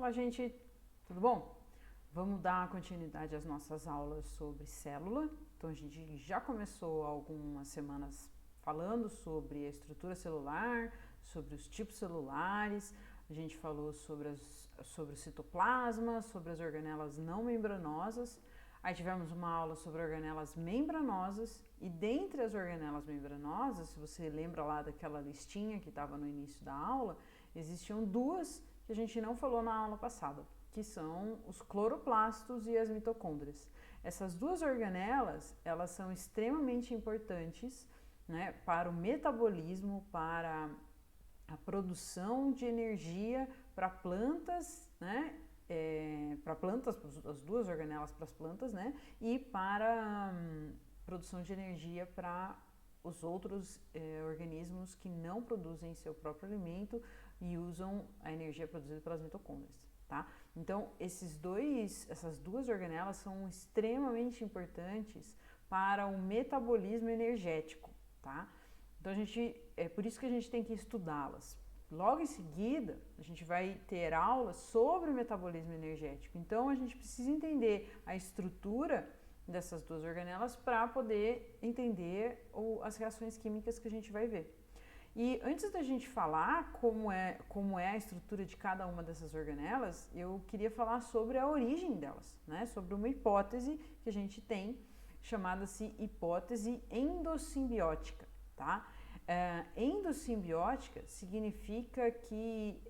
Olá, gente, tudo bom? Vamos dar continuidade às nossas aulas sobre célula. Então, a gente já começou algumas semanas falando sobre a estrutura celular, sobre os tipos celulares, a gente falou sobre o citoplasma, sobre as organelas não membranosas. Aí tivemos uma aula sobre organelas membranosas e dentre as organelas membranosas, se você lembra lá daquela listinha que estava no início da aula, existiam duas que a gente não falou na aula passada, que são os cloroplastos e as mitocôndrias. Essas duas organelas, elas são extremamente importantes, né, para o metabolismo, para a produção de energia para plantas, né, para plantas, as duas organelas para as plantas, né, e para produção de energia para os outros organismos que não produzem seu próprio alimento e usam a energia produzida pelas mitocôndrias, tá? Então, essas duas organelas são extremamente importantes para o metabolismo energético, tá? Então, é por isso que a gente tem que estudá-las. Logo em seguida, a gente vai ter aulas sobre o metabolismo energético. Então, a gente precisa entender a estrutura dessas duas organelas para poder entender as reações químicas que a gente vai ver. E antes da gente falar como é a estrutura de cada uma dessas organelas, eu queria falar sobre a origem delas, né? Sobre uma hipótese que a gente tem, chamada-se hipótese endossimbiótica, tá? Endossimbiótica significa que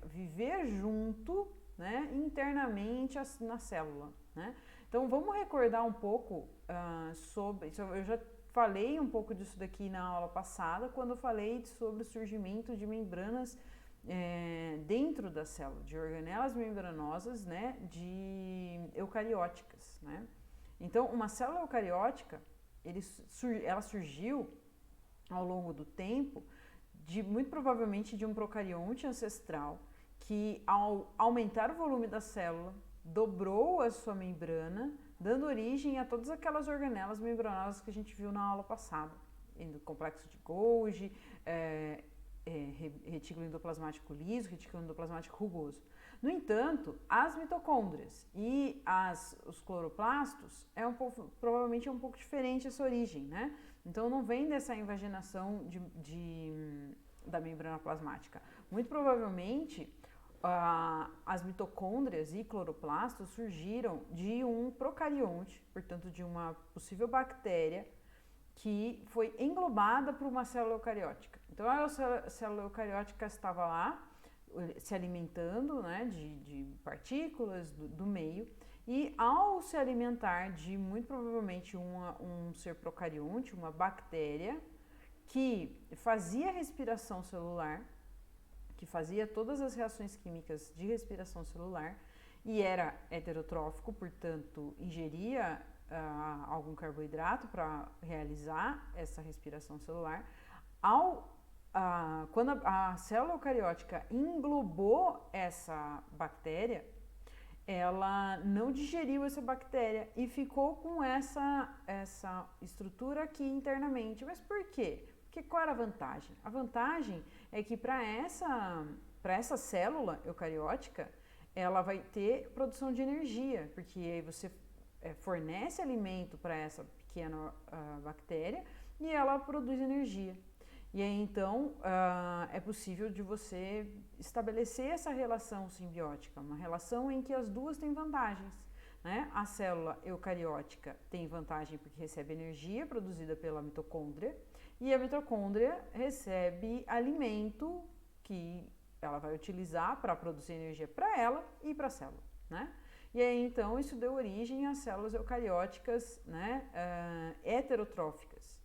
viver junto, né, internamente na célula, né? Então vamos recordar um pouco sobre. Eu já falei um pouco disso daqui na aula passada, quando eu falei sobre o surgimento de membranas dentro da célula, de organelas membranosas, né, de eucarióticas, né? Então, uma célula eucariótica, ela surgiu ao longo do tempo, muito provavelmente de um procarionte ancestral, que ao aumentar o volume da célula, dobrou a sua membrana, dando origem a todas aquelas organelas membranosas que a gente viu na aula passada, do complexo de Golgi, retículo endoplasmático liso, retículo endoplasmático rugoso. No entanto, as mitocôndrias e os cloroplastos provavelmente é um pouco diferente essa origem, né? Então não vem dessa invaginação da membrana plasmática. Muito provavelmente as mitocôndrias e cloroplastos surgiram de um procarionte, portanto de uma possível bactéria que foi englobada por uma célula eucariótica. Então a célula eucariótica estava lá se alimentando, né, de partículas do meio, e ao se alimentar de muito provavelmente um ser procarionte, uma bactéria que fazia respiração celular, que fazia todas as reações químicas de respiração celular e era heterotrófico, portanto ingeria algum carboidrato para realizar essa respiração celular. Quando a célula eucariótica englobou essa bactéria, ela não digeriu essa bactéria e ficou com essa estrutura aqui internamente. Mas por quê? Porque qual era a vantagem? A vantagem é que para essa célula eucariótica, ela vai ter produção de energia, porque aí você fornece alimento para essa pequena bactéria e ela produz energia. E aí então é possível de você estabelecer essa relação simbiótica, uma relação em que as duas têm vantagens, né? A célula eucariótica tem vantagem porque recebe energia produzida pela mitocôndria e a mitocôndria recebe alimento que ela vai utilizar para produzir energia para ela e para a célula, né? E aí então isso deu origem às células eucarióticas, né, heterotróficas.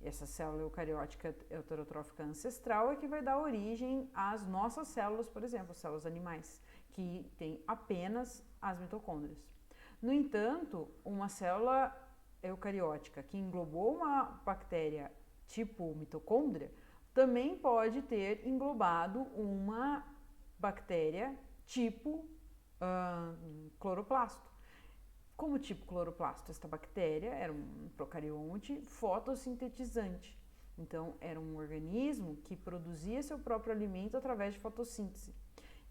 E essa célula eucariótica heterotrófica ancestral é que vai dar origem às nossas células, por exemplo, células animais, que têm apenas as mitocôndrias. No entanto, uma célula eucariótica que englobou uma bactéria tipo mitocôndria também pode ter englobado uma bactéria tipo cloroplasto. Como tipo cloroplasto? Esta bactéria era um procarionte fotossintetizante. Então, era um organismo que produzia seu próprio alimento através de fotossíntese.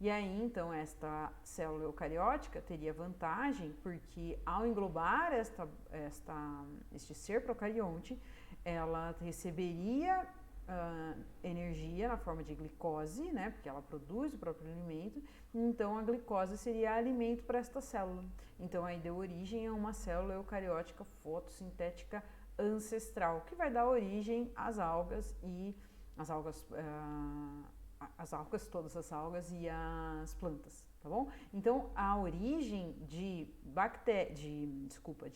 E aí, então, esta célula eucariótica teria vantagem porque, ao englobar este ser procarionte, ela receberia energia na forma de glicose, né? Porque ela produz o próprio alimento. Então, a glicose seria alimento para esta célula. Então, aí deu origem a uma célula eucariótica fotossintética ancestral, que vai dar origem às algas e todas as algas e as plantas, tá bom? Então, a origem de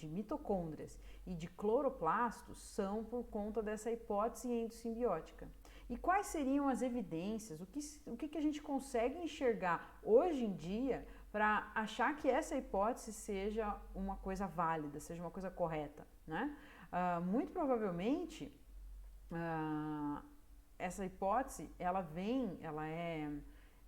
mitocôndrias e de cloroplastos são por conta dessa hipótese endossimbiótica. E quais seriam as evidências, o que a gente consegue enxergar hoje em dia para achar que essa hipótese seja uma coisa válida, seja uma coisa correta, né? Muito provavelmente, essa hipótese, ela é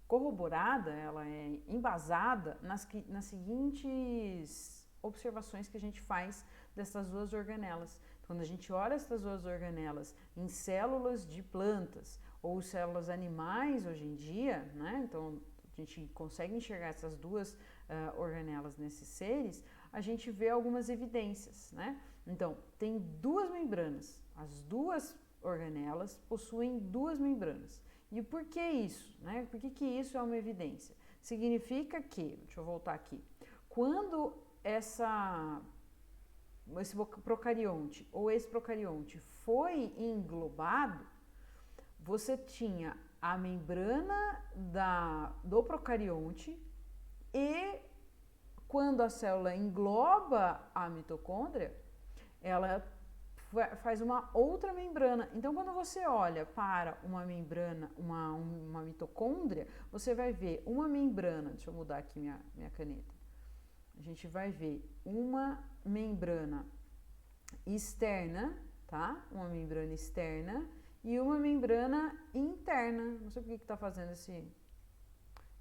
corroborada, ela é embasada nas seguintes observações que a gente faz dessas duas organelas. Quando a gente olha essas duas organelas em células de plantas ou células animais hoje em dia, né? Então a gente consegue enxergar essas duas organelas nesses seres, a gente vê algumas evidências, né? Então, tem duas membranas, as duas organelas possuem duas membranas. E por que isso? Né? Por que isso é uma evidência? Significa que, deixa eu voltar aqui, quando esse procarionte ou esse procarionte foi englobado, você tinha a membrana do procarionte e quando a célula engloba a mitocôndria, ela faz uma outra membrana. Então, quando você olha para uma membrana, uma mitocôndria, você vai ver uma membrana, deixa eu mudar aqui minha caneta, a gente vai ver uma membrana externa, tá? Uma membrana externa e uma membrana interna, não sei por que está fazendo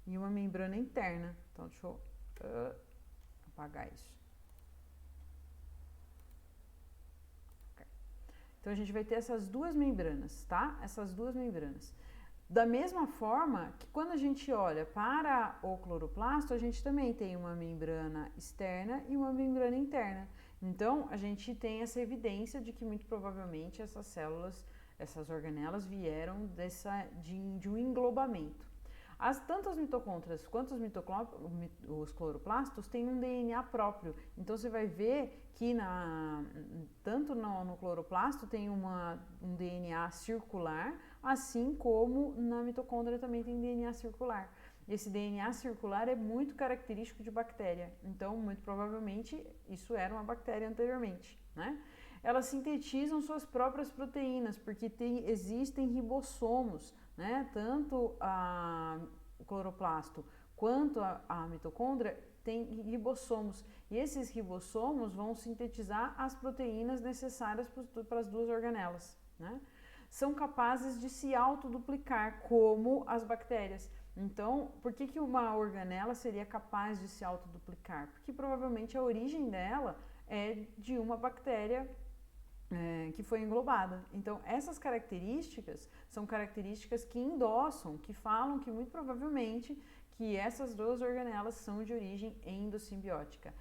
e uma membrana interna. Então, deixa eu apagar isso. Então, a gente vai ter essas duas membranas, tá? Essas duas membranas. Da mesma forma que quando a gente olha para o cloroplasto, a gente também tem uma membrana externa e uma membrana interna. Então, a gente tem essa evidência de que muito provavelmente essas células, essas organelas vieram de um englobamento. Tanto as mitocôndrias quanto os cloroplastos têm um DNA próprio. Então, você vai ver que tanto no cloroplasto tem um DNA circular, assim como na mitocôndria também tem DNA circular. Esse DNA circular é muito característico de bactéria. Então, muito provavelmente, isso era uma bactéria anteriormente, né? Elas sintetizam suas próprias proteínas, porque existem ribossomos, né? Tanto o cloroplasto quanto a mitocôndria tem ribossomos. E esses ribossomos vão sintetizar as proteínas necessárias para as duas organelas, né? São capazes de se autoduplicar, como as bactérias. Então, por que uma organela seria capaz de se autoduplicar? Porque provavelmente a origem dela é de uma bactéria que foi englobada. Então, essas características são características que endossam, que falam que muito provavelmente que essas duas organelas são de origem endossimbiótica.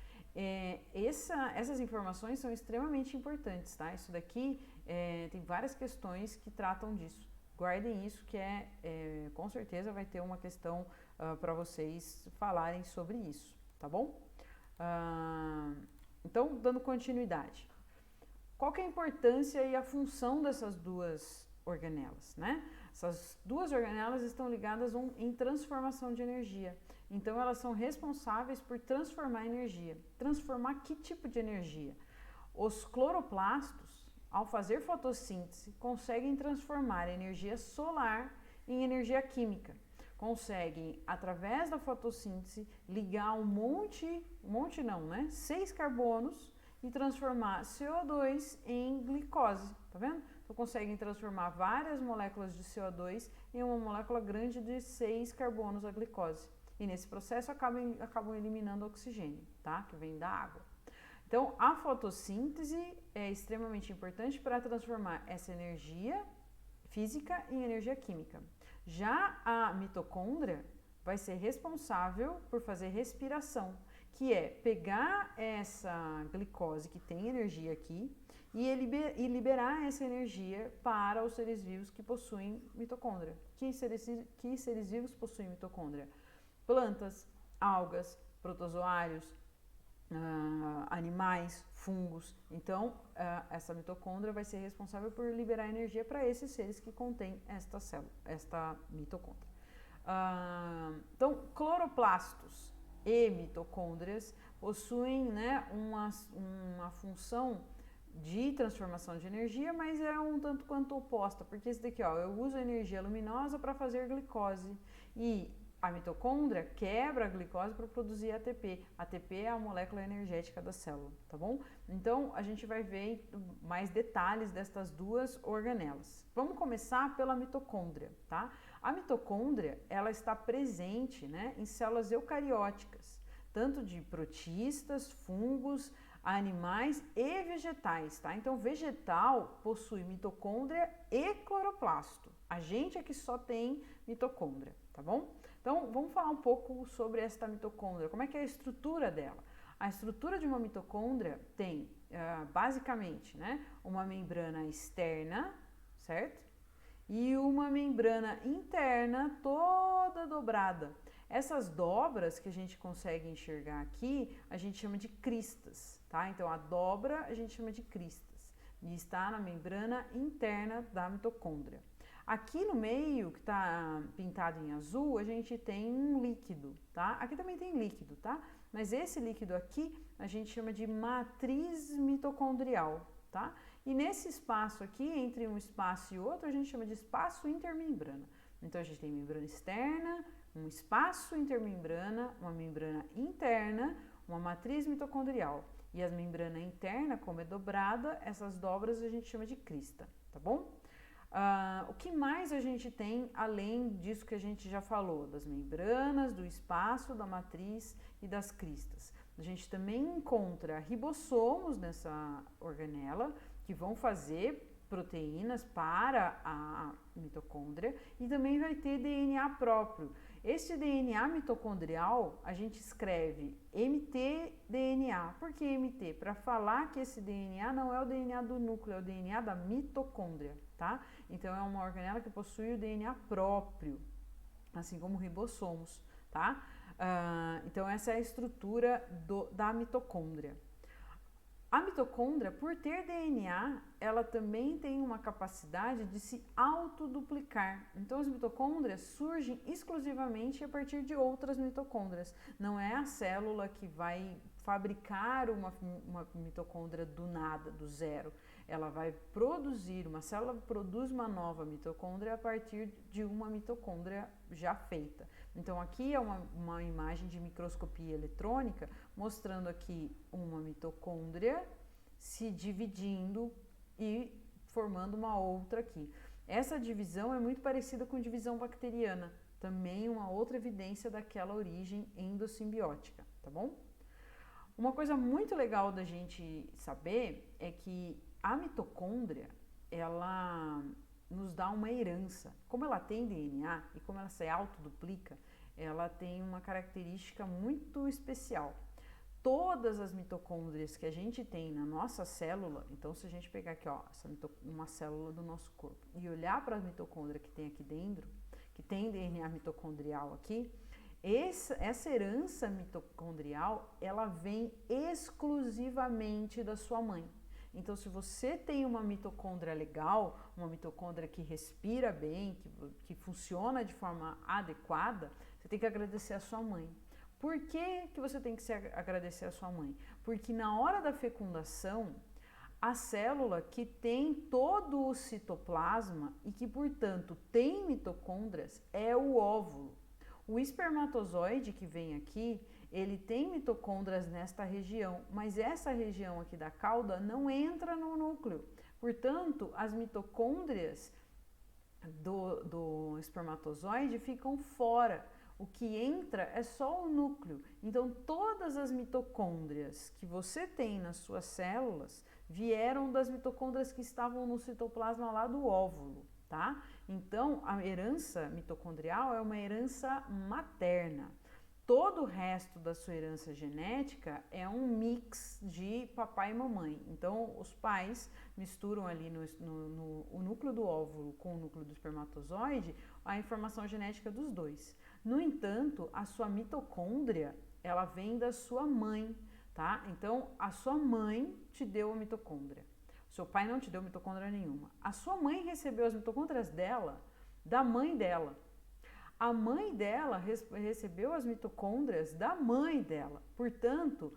Essas informações são extremamente importantes, tá? Isso daqui tem várias questões que tratam disso. Guardem isso que com certeza vai ter uma questão para vocês falarem sobre isso, tá bom? Então, dando continuidade. Qual que é a importância e a função dessas duas organelas, né? Essas duas organelas estão ligadas em transformação de energia. Então, elas são responsáveis por transformar energia. Transformar que tipo de energia? Os cloroplastos, ao fazer fotossíntese, conseguem transformar energia solar em energia química. Conseguem, através da fotossíntese, ligar 6 carbonos e transformar CO2 em glicose, tá vendo? Então, conseguem transformar várias moléculas de CO2 em uma molécula grande de 6 carbonos, a glicose. E nesse processo acabam eliminando o oxigênio, tá? Que vem da água. Então, a fotossíntese é extremamente importante para transformar essa energia física em energia química. Já a mitocôndria vai ser responsável por fazer respiração, que é pegar essa glicose que tem energia aqui e liberar essa energia para os seres vivos que possuem mitocôndria. Que seres vivos possuem mitocôndria? Plantas, algas, protozoários, animais, fungos. Então, essa mitocôndria vai ser responsável por liberar energia para esses seres que contêm esta mitocôndria. Então, cloroplastos e mitocôndrias possuem, né, uma função de transformação de energia, mas é um tanto quanto oposta, porque esse daqui, ó, eu uso energia luminosa para fazer glicose e a mitocôndria quebra a glicose para produzir ATP. ATP é a molécula energética da célula, tá bom? Então, a gente vai ver mais detalhes destas duas organelas. Vamos começar pela mitocôndria, tá? A mitocôndria, ela está presente, né, em células eucarióticas, tanto de protistas, fungos, animais e vegetais, tá? Então, vegetal possui mitocôndria e cloroplasto. A gente é que só tem mitocôndria, tá bom? Então, vamos falar um pouco sobre esta mitocôndria. Como é que é a estrutura dela? A estrutura de uma mitocôndria tem, basicamente, né, uma membrana externa, certo? E uma membrana interna toda dobrada. Essas dobras que a gente consegue enxergar aqui, a gente chama de cristas, tá? Então, a dobra a gente chama de cristas e está na membrana interna da mitocôndria. Aqui no meio, que está pintado em azul, a gente tem um líquido, tá? Aqui também tem líquido, tá? Mas esse líquido aqui a gente chama de matriz mitocondrial, tá? E nesse espaço aqui, entre um espaço e outro, a gente chama de espaço intermembrana. Então, a gente tem membrana externa, um espaço intermembrana, uma membrana interna, uma matriz mitocondrial. E a membrana interna, como é dobrada, essas dobras a gente chama de crista, tá bom? O que mais a gente tem além disso que a gente já falou, das membranas, do espaço, da matriz e das cristas? A gente também encontra ribossomos nessa organela que vão fazer proteínas para a mitocôndria e também vai ter DNA próprio. Esse DNA mitocondrial a gente escreve mtDNA. Por que MT? Para falar que esse DNA não é o DNA do núcleo, é o DNA da mitocôndria, tá? Então é uma organela que possui o DNA próprio, assim como ribossomos, tá? Então essa é a estrutura da mitocôndria. A mitocôndria, por ter DNA, ela também tem uma capacidade de se autoduplicar. Então, as mitocôndrias surgem exclusivamente a partir de outras mitocôndrias. Não é a célula que vai fabricar uma mitocôndria do nada, do zero. Ela vai produzir, uma célula produz uma nova mitocôndria a partir de uma mitocôndria já feita. Então, aqui é uma imagem de microscopia eletrônica mostrando aqui uma mitocôndria se dividindo e formando uma outra aqui. Essa divisão é muito parecida com divisão bacteriana, também uma outra evidência daquela origem endossimbiótica, tá bom? Uma coisa muito legal da gente saber é que a mitocôndria, ela nos dá uma herança. Como ela tem DNA e como ela se autoduplica, ela tem uma característica muito especial. Todas as mitocôndrias que a gente tem na nossa célula, então se a gente pegar aqui, ó, uma célula do nosso corpo e olhar para a mitocôndria que tem aqui dentro, que tem DNA mitocondrial aqui, essa herança mitocondrial, ela vem exclusivamente da sua mãe. Então, se você tem uma mitocôndria legal, uma mitocôndria que respira bem, que funciona de forma adequada, você tem que agradecer a sua mãe. Por que você tem que agradecer a sua mãe? Porque na hora da fecundação, a célula que tem todo o citoplasma e que, portanto, tem mitocôndrias é o óvulo. O espermatozoide que vem aqui, ele tem mitocôndrias nesta região, mas essa região aqui da cauda não entra no núcleo. Portanto, as mitocôndrias do espermatozoide ficam fora. O que entra é só o núcleo. Então, todas as mitocôndrias que você tem nas suas células vieram das mitocôndrias que estavam no citoplasma lá do óvulo, tá? tá? Então, a herança mitocondrial é uma herança materna. Todo o resto da sua herança genética é um mix de papai e mamãe. Então, os pais misturam ali o núcleo do óvulo com o núcleo do espermatozoide a informação genética dos dois. No entanto, a sua mitocôndria, ela vem da sua mãe, tá? Então, a sua mãe te deu a mitocôndria. O seu pai não te deu mitocôndria nenhuma. A sua mãe recebeu as mitocôndrias dela, da mãe dela. A mãe dela recebeu as mitocôndrias da mãe dela. Portanto,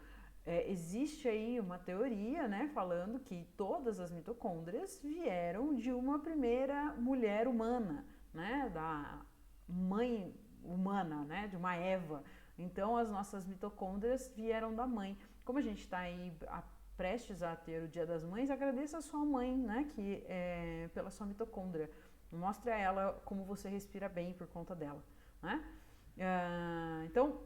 existe aí uma teoria, né, falando que todas as mitocôndrias vieram de uma primeira mulher humana, né, da mãe humana, né, de uma Eva. Então, as nossas mitocôndrias vieram da mãe. Como a gente está aí prestes a ter o Dia das Mães, agradeça a sua mãe, né, pela sua mitocôndria. Mostre a ela como você respira bem por conta dela, né? Então,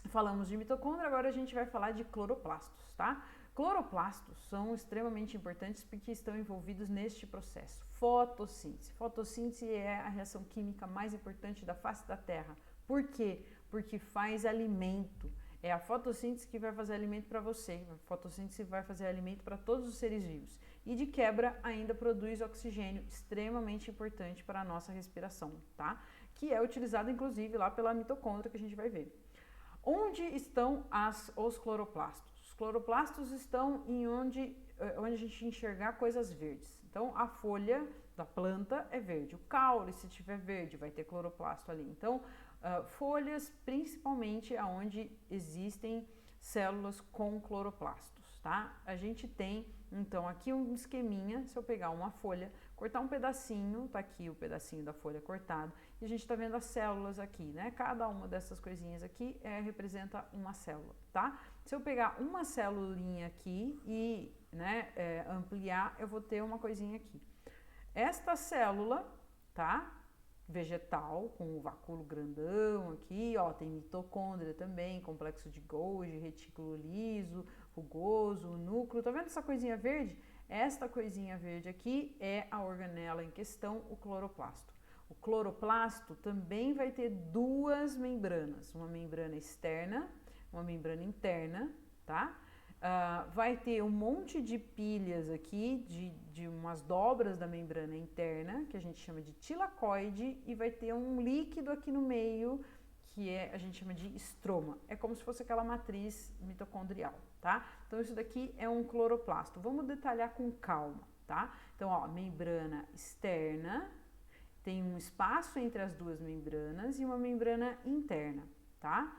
falamos de mitocôndria, agora a gente vai falar de cloroplastos, tá? Cloroplastos são extremamente importantes porque estão envolvidos neste processo. Fotossíntese. Fotossíntese é a reação química mais importante da face da Terra. Por quê? Porque faz alimento. É a fotossíntese que vai fazer alimento para você. A fotossíntese vai fazer alimento para todos os seres vivos. E de quebra ainda produz oxigênio, extremamente importante para a nossa respiração, tá? Que é utilizado inclusive lá pela mitocôndria que a gente vai ver. Onde estão os cloroplastos? Os cloroplastos estão em onde a gente enxergar coisas verdes. Então a folha da planta é verde, o caule, se tiver verde, vai ter cloroplasto ali. Então folhas principalmente aonde existem células com cloroplastos, tá? A gente tem então aqui um esqueminha, se eu pegar uma folha, cortar um pedacinho, tá aqui o pedacinho da folha cortado, e a gente tá vendo as células aqui, né? Cada uma dessas coisinhas aqui representa uma célula, tá? Se eu pegar uma celulinha aqui e ampliar, eu vou ter uma coisinha aqui. Esta célula, tá? Vegetal, com o vacúolo grandão aqui, ó, tem mitocôndria também, complexo de Golgi, retículo liso, rugoso, núcleo, tá vendo essa coisinha verde? Esta coisinha verde aqui é a organela em questão, o cloroplasto. O cloroplasto também vai ter duas membranas, uma membrana externa, uma membrana interna, tá? Vai ter um monte de pilhas aqui, de umas dobras da membrana interna, que a gente chama de tilacoide, e vai ter um líquido aqui no meio, que a gente chama de estroma. É como se fosse aquela matriz mitocondrial, tá? Então isso daqui é um cloroplasto. Vamos detalhar com calma, tá? Então, ó, membrana externa, tem um espaço entre as duas membranas e uma membrana interna, tá?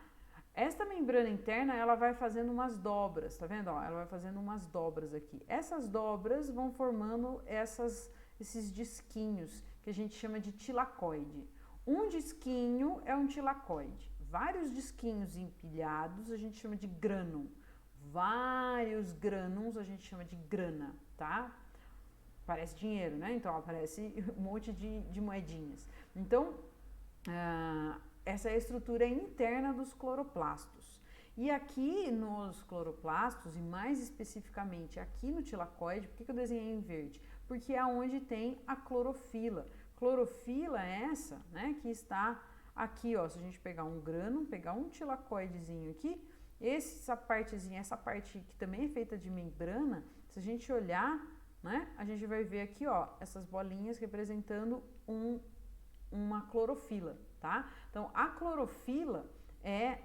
Esta membrana interna, ela vai fazendo umas dobras, tá vendo? Ó, ela vai fazendo umas dobras aqui. Essas dobras vão formando esses disquinhos, que a gente chama de tilacoide. Um disquinho é um tilacoide. Vários disquinhos empilhados, a gente chama de grânum. Vários grânulos, a gente chama de grana, tá? Parece dinheiro, né? Então, ó, parece um monte de moedinhas. Então, essa é a estrutura interna dos cloroplastos. E aqui nos cloroplastos, e mais especificamente aqui no tilacoide, por que eu desenhei em verde? Porque é onde tem a clorofila. Clorofila é essa, né, que está aqui, ó, se a gente pegar um grano, pegar um tilacoidezinho aqui, essa partezinha, essa parte que também é feita de membrana, se a gente olhar, né, a gente vai ver aqui, ó, essas bolinhas representando uma clorofila, tá? Então, a clorofila é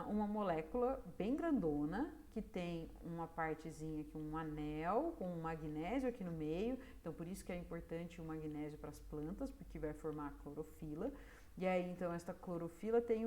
uma molécula bem grandona, que tem uma partezinha aqui, um anel com um magnésio aqui no meio, então por isso que é importante o magnésio para as plantas, porque vai formar a clorofila. E aí, então, essa clorofila tem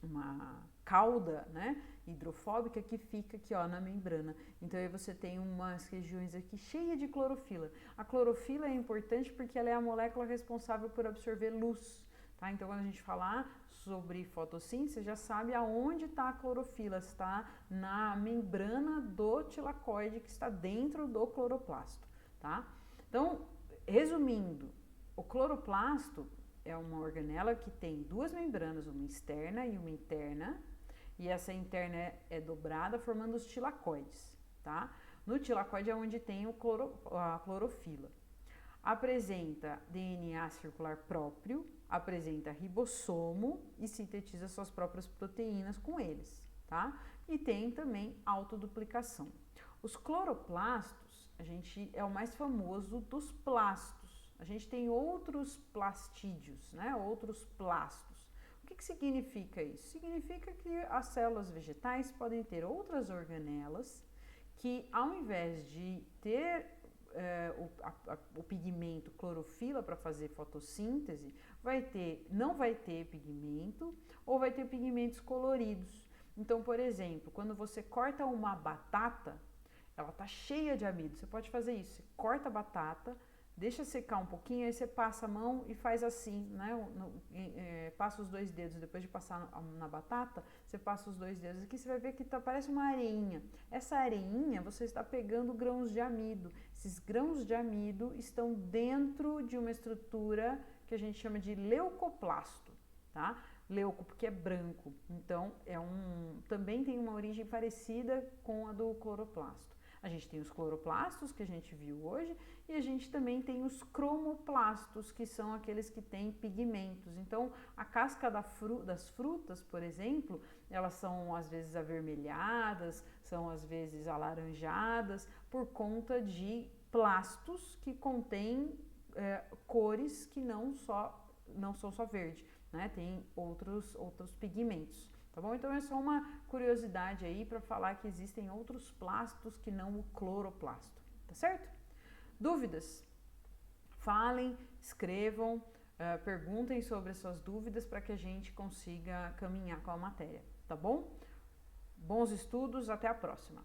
uma cauda, né, hidrofóbica que fica aqui, ó, na membrana. Então aí você tem umas regiões aqui cheias de clorofila. A clorofila é importante porque ela é a molécula responsável por absorver luz, tá? Então quando a gente falar sobre fotossíntese, você já sabe aonde está a clorofila, está na membrana do tilacoide que está dentro do cloroplasto, tá? Então, resumindo, o cloroplasto é uma organela que tem duas membranas, uma externa e uma interna, e essa interna é dobrada formando os tilacoides, tá? No tilacoide é onde tem a clorofila. apresenta DNA circular próprio, apresenta ribossomo e sintetiza suas próprias proteínas com eles, tá? E tem também autoduplicação. Os cloroplastos, a gente é o mais famoso dos plastos. A gente tem outros plastídeos, né? Outros plastos. O que significa isso? Significa que as células vegetais podem ter outras organelas que, ao invés de ter o pigmento clorofila para fazer fotossíntese, não vai ter pigmento ou vai ter pigmentos coloridos. Então, por exemplo, quando você corta uma batata, ela tá cheia de amido. Você pode fazer isso, você corta a batata, deixa secar um pouquinho, aí você passa a mão e faz assim, né? Passa os 2 dedos, depois de passar na batata, você passa os 2 dedos aqui, você vai ver que parece uma areinha. Essa areinha, você está pegando grãos de amido. Esses grãos de amido estão dentro de uma estrutura que a gente chama de leucoplasto, tá? Leuco, porque é branco. Então, também tem uma origem parecida com a do cloroplasto. A gente tem os cloroplastos, que a gente viu hoje, e a gente também tem os cromoplastos, que são aqueles que têm pigmentos. Então, a casca das frutas, por exemplo, elas são às vezes avermelhadas, são às vezes alaranjadas, por conta de plastos que contêm cores que não são só verde, né? Tem outros pigmentos. Tá bom? Então é só uma curiosidade aí para falar que existem outros plastos que não o cloroplasto, tá certo? Dúvidas? Falem, escrevam, perguntem sobre as suas dúvidas para que a gente consiga caminhar com a matéria, tá bom? Bons estudos, até a próxima!